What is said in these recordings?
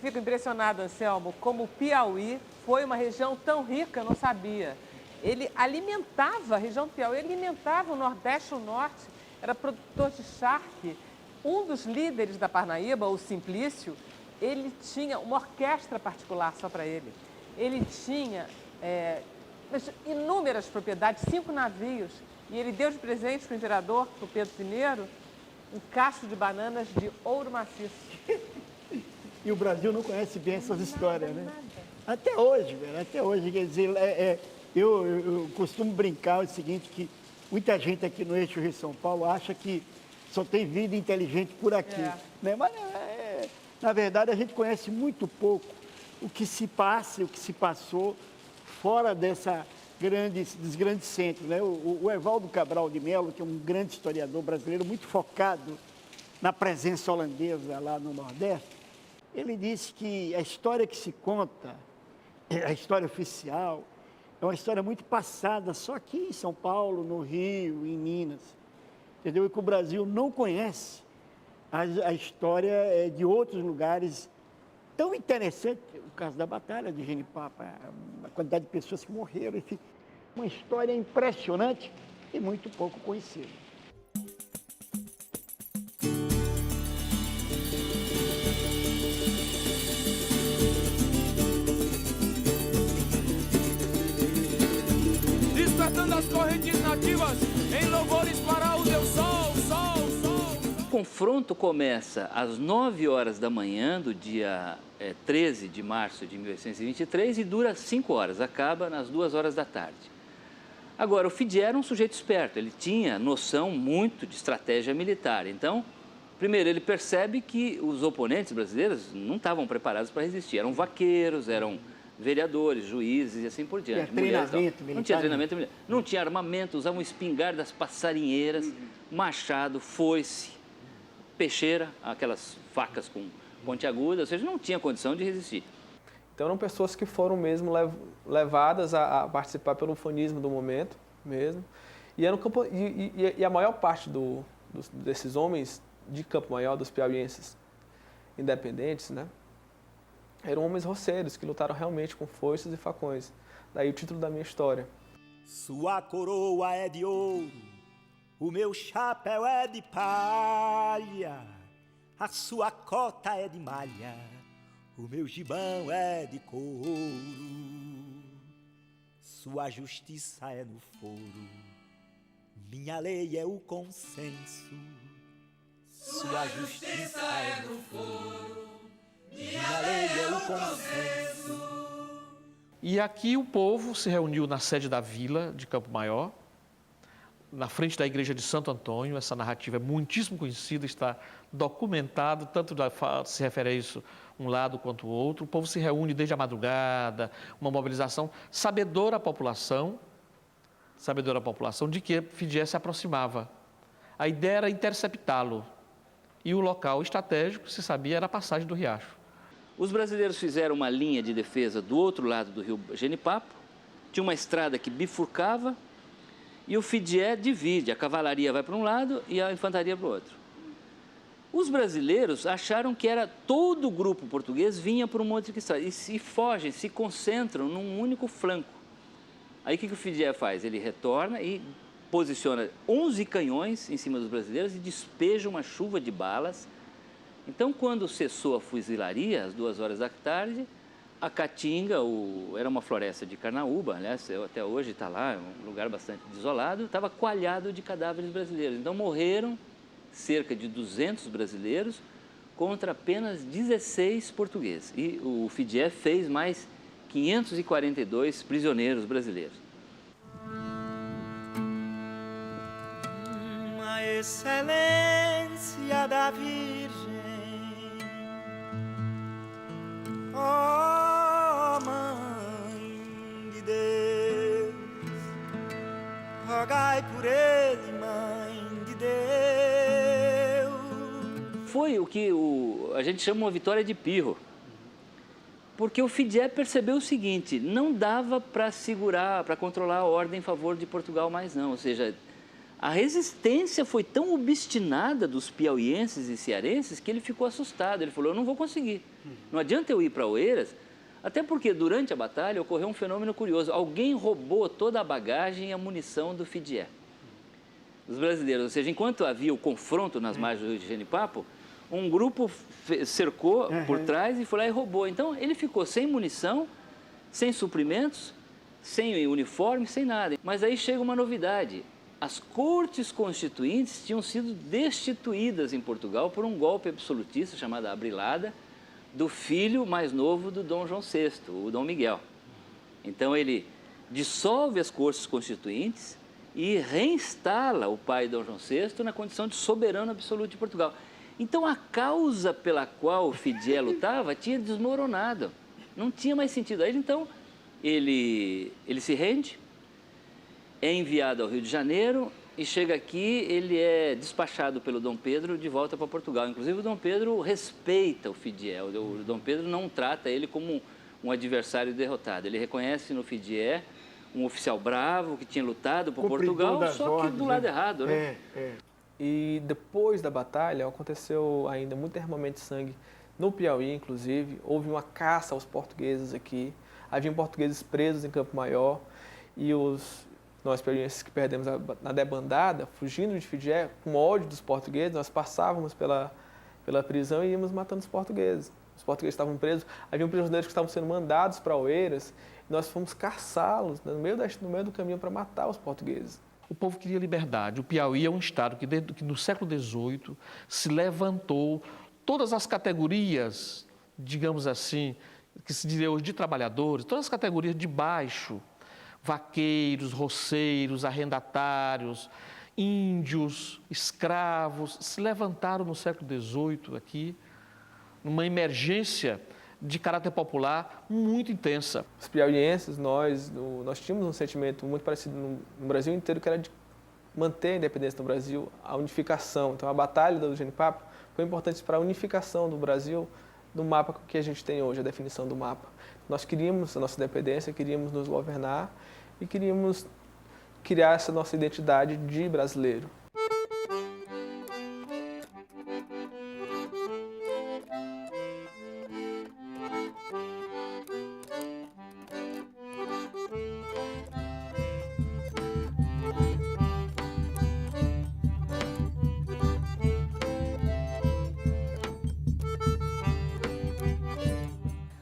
fico impressionado, Anselmo, como o Piauí foi uma região tão rica, eu não sabia. Ele alimentava, a região do Piauí alimentava o Nordeste e o Norte, era produtor de charque. Um dos líderes da Parnaíba, o Simplício, ele tinha uma orquestra particular só para ele. Ele tinha inúmeras propriedades, 5 navios, e ele deu de presente para o imperador, para o Pedro I, um cacho de bananas de ouro maciço. E o Brasil não conhece bem essas histórias, né? Até hoje, velho, até hoje. Quer dizer, eu costumo brincar o seguinte, que muita gente aqui no eixo Rio-São Paulo acha que só tem vida inteligente por aqui. Né? Mas, na verdade, a gente conhece muito pouco o que se passa, o que se passou fora dos grandes centros. Né? O Evaldo Cabral de Melo, que é um grande historiador brasileiro, muito focado na presença holandesa lá no Nordeste, ele disse que a história que se conta, a história oficial, é uma história muito passada só aqui em São Paulo, no Rio, em Minas. Entendeu? E que o Brasil não conhece a história de outros lugares tão interessante, o caso da Batalha de Genipapo, a quantidade de pessoas que morreram, enfim, uma história impressionante e muito pouco conhecida. Despertando as correntes nativas em louvores para o Deus Sol, Sol, Sol. O confronto começa às 9 horas da manhã do dia 13 de março de 1823 e dura 5 horas, acaba nas 2 horas da tarde. Agora, o Fidié era um sujeito esperto, ele tinha noção muito de estratégia militar. Então, primeiro, ele percebe que os oponentes brasileiros não estavam preparados para resistir. Eram vaqueiros, eram vereadores, juízes e assim por diante. Não tinha treinamento militar, não tinha armamento, usavam espingardas passarinheiras, machado, foice, peixeira, aquelas facas com pontiagudas, ou seja, não tinha condição de resistir. Então eram pessoas que foram mesmo levadas a participar pelo ufanismo do momento mesmo. E a maior parte desses homens de Campo Maior, dos piauienses independentes, né, eram homens roceiros que lutaram realmente com foices e facões. Daí o título da minha história. Sua coroa é de ouro, o meu chapéu é de palha, a sua cota é de malha, o meu gibão é de couro. Sua justiça é no foro, minha lei é o consenso. Sua justiça é no foro, minha lei é o consenso. E aqui o povo se reuniu na sede da vila de Campo Maior, na frente da igreja de Santo Antônio. Essa narrativa é muitíssimo conhecida, está documentado, tanto se refere a isso um lado quanto o outro. O povo se reúne desde a madrugada, uma mobilização, sabedora a população de que Fidié se aproximava. A ideia era interceptá-lo, e o local estratégico, se sabia, era a passagem do riacho. Os brasileiros fizeram uma linha de defesa do outro lado do rio Genipapo, tinha uma estrada que bifurcava, e o Fidié divide, a cavalaria vai para um lado e a infantaria para o outro. Os brasileiros acharam que era todo o grupo português vinha por um monte de estrada, e se fogem, se concentram num único flanco. Aí o que o Fidié faz? Ele retorna e posiciona 11 canhões em cima dos brasileiros e despeja uma chuva de balas. Então, quando cessou a fuzilaria, às 2 horas da tarde, a Caatinga, era uma floresta de carnaúba, aliás, até hoje está lá, é um lugar bastante desolado, estava coalhado de cadáveres brasileiros. Então, morreram cerca de 200 brasileiros contra apenas 16 portugueses. E o Fidié fez mais 542 prisioneiros brasileiros. A excelência da Virgem, ó Mãe de Deus, rogai por ele, Mãe de Deus. Foi o que a gente chama uma vitória de pirro, porque o Fidié percebeu o seguinte: não dava para segurar, para controlar a ordem em favor de Portugal mais não, ou seja, A resistência foi tão obstinada dos piauienses e cearenses que ele ficou assustado. Ele falou, eu não vou conseguir. Não adianta eu ir para Oeiras, até porque durante a batalha ocorreu um fenômeno curioso. Alguém roubou toda a bagagem e a munição do Fidié, dos brasileiros. Ou seja, enquanto havia o confronto nas margens do Rio de Genipapo, um grupo cercou por trás e foi lá e roubou. Então, ele ficou sem munição, sem suprimentos, sem uniforme, sem nada. Mas aí chega uma novidade. As cortes constituintes tinham sido destituídas em Portugal por um golpe absolutista chamado Abrilada, do filho mais novo do Dom João VI, o Dom Miguel. Então, ele dissolve as cortes constituintes e reinstala o pai Dom João VI na condição de soberano absoluto de Portugal. Então, a causa pela qual o Fidié lutava tinha desmoronado, não tinha mais sentido. Aí, então, ele se rende, é enviado ao Rio de Janeiro e chega aqui, ele é despachado pelo Dom Pedro de volta para Portugal. Inclusive, o Dom Pedro respeita o Fidié, o Dom Pedro não trata ele como um adversário derrotado. Ele reconhece no Fidié um oficial bravo que tinha lutado por Portugal, só que do lado errado, né? E depois da batalha, aconteceu ainda muito derramamento de sangue no Piauí, inclusive. Houve uma caça aos portugueses aqui. Haviam portugueses presos em Campo Maior e nós piauienses que perdemos na debandada, fugindo de Fidié, com ódio dos portugueses, nós passávamos pela prisão e íamos matando os portugueses. Os portugueses estavam presos, haviam prisioneiros que estavam sendo mandados para Oeiras, e nós fomos caçá-los no meio do caminho para matar os portugueses. O povo queria liberdade. O Piauí é um estado que no século XVIII se levantou todas as categorias, digamos assim, que se diria hoje de trabalhadores, todas as categorias de baixo, vaqueiros, roceiros, arrendatários, índios, escravos, se levantaram no século XVIII aqui, numa emergência de caráter popular muito intensa. Os piauienses, nós tínhamos um sentimento muito parecido no Brasil inteiro, que era de manter a independência do Brasil, a unificação. Então, a Batalha do Genipapo foi importante para a unificação do Brasil do mapa que a gente tem hoje, a definição do mapa. Nós queríamos a nossa independência, queríamos nos governar e queríamos criar essa nossa identidade de brasileiro.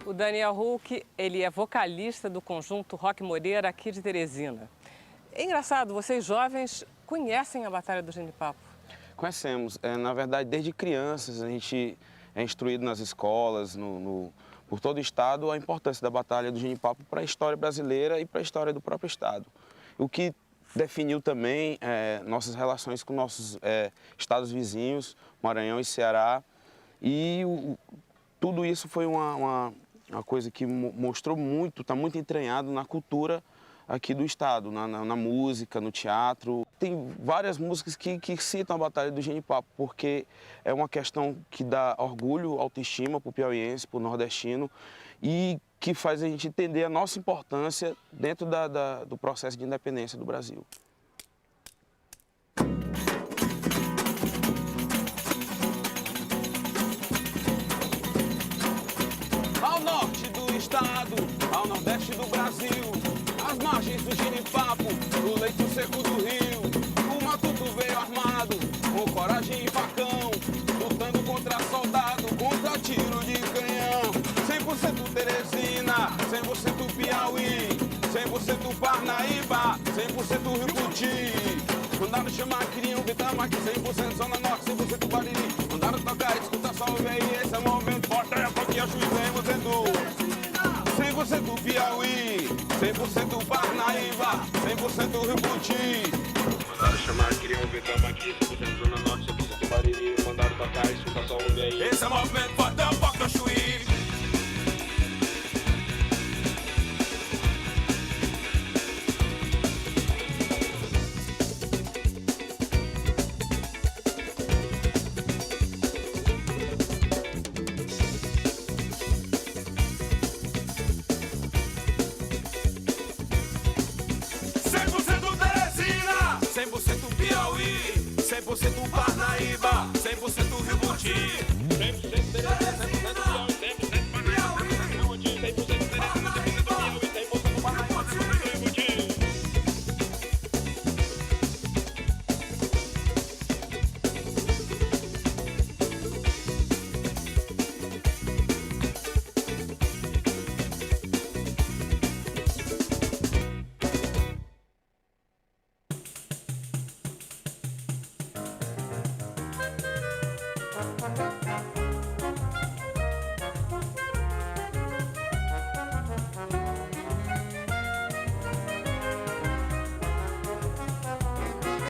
O Daniel Huck, ele é vocalista do conjunto Rock Moreira aqui de Teresina. É engraçado, vocês jovens conhecem a Batalha do Genipapo? Conhecemos. Na verdade, desde crianças, a gente é instruído nas escolas, por todo o estado, a importância da Batalha do Genipapo para a história brasileira e para a história do próprio estado. O que definiu também nossas relações com nossos estados vizinhos, Maranhão e Ceará. E tudo isso foi uma coisa que mostrou muito, está muito entranhado na cultura aqui do estado, na música, no teatro. Tem várias músicas que citam a Batalha do Genipapo, porque é uma questão que dá orgulho, autoestima para o piauiense, para o nordestino, e que faz a gente entender a nossa importância dentro do processo de independência do Brasil. Ao nordeste do Brasil, às margens do Genipapo, no leito seco do rio, o matuto veio armado, com coragem e facão, lutando contra soldado, contra tiro de canhão. 100% Teresina, 100% Piauí, 100% Parnaíba, 100% Rio Puti. Mandaram chamar, queriam ver Tamaqui, 100% Zona Norte, 100% Bariri. Mandaram tocar, escuta só, véi, esse é o momento forte, é porque a juiz vem 100% Piauí, 100% Parnaíba, 100% Rio Puti. Mandaram chamar, queriam ver Tamaqui, 100% Zona Norte, 100% Bariri. Mandaram tocar, escuta só, ouve aí. Esse é o movimento